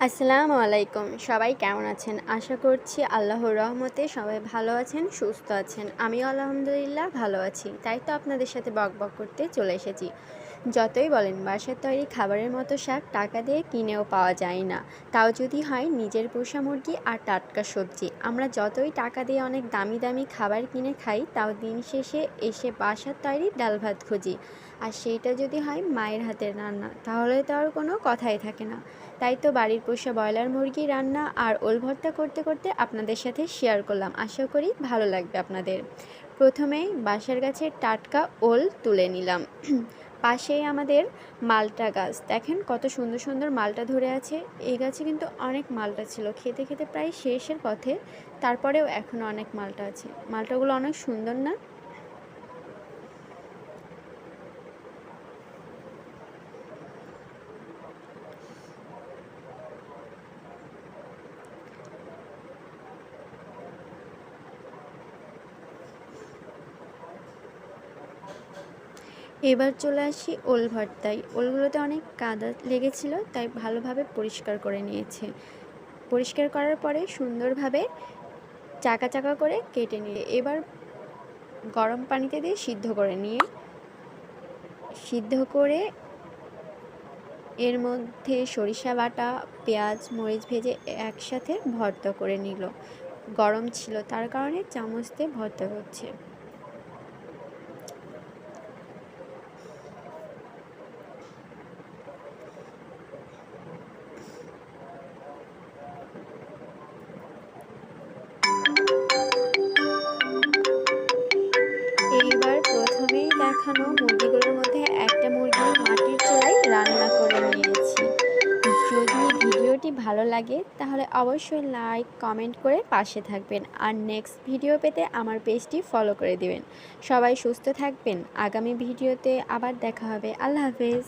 আসসালামু আলাইকুম। সবাই কেমন আছেন? আশা করছি আল্লাহর রহমতে সবাই ভালো আছেন, সুস্থ আছেন। আমিও আলহামদুলিল্লাহ ভালো আছি। তাই তো আপনাদের সাথে বকবক করতে চলে এসেছি। যতই বলেন বাসার তৈরি খাবারের মতো স্বাদ টাকা দিয়ে কিনেও পাওয়া যায় না। তাও যদি হয় নিজের পোষা মুরগি আর টাটকা সবজি। আমরা যতই টাকা দিয়ে অনেক দামি দামি খাবার কিনে খাই, তাও দিন শেষে এসে বাসার তৈরি ডাল ভাত খুঁজি। আর সেইটা যদি হয় মায়ের হাতের রান্না, তাহলে তো আর কোনো কথাই থাকে না। তাই তো বাড়ির পোষা ব্রয়লার মুরগি রান্না আর ওল ভর্তা করতে করতে আপনাদের সাথে শেয়ার করলাম। আশা করি ভালো লাগবে আপনাদের। প্রথমেই বাসার গাছের টাটকা ওল তুলে নিলাম। পাশেই আমাদের মালটা গাছ, দেখেন কত সুন্দর সুন্দর মালটা ধরে আছে। এই গাছে কিন্তু অনেক মালটা ছিল, খেতে খেতে প্রায় শেষের পথে, তারপরেও এখনও অনেক মালটা আছে। মালটাগুলো অনেক সুন্দর না? এবার চলে আসি ওল ভর্তায়। ওলগুলোতে অনেক কাদা লেগেছিল, তাই ভালোভাবে পরিষ্কার করে নিয়েছে। পরিষ্কার করার পরে সুন্দরভাবে চাকা চাকা করে কেটে নিয়ে এবার গরম পানিতে দিয়ে সিদ্ধ করে এর মধ্যে সরিষা বাটা, পেঁয়াজ, মরিচ ভেজে একসাথে ভর্তা করে নিল। গরম ছিল তার কারণে চামচ দিয়ে ভর্তা করছে। এইবার প্রথমেই দেখানো মুরগিগুলোর মধ্যে একটা মুরগি মাটির চুলায় রান্না করে নিয়েছি। যদি ভিডিওটি ভালো লাগে তাহলে অবশ্যই লাইক কমেন্ট করে পাশে থাকবেন, আর নেক্সট ভিডিও পেতে আমার পেজটি ফলো করে দিবেন। সবাই সুস্থ থাকবেন। আগামী ভিডিওতে আবার দেখা হবে। আল্লাহ হাফেজ।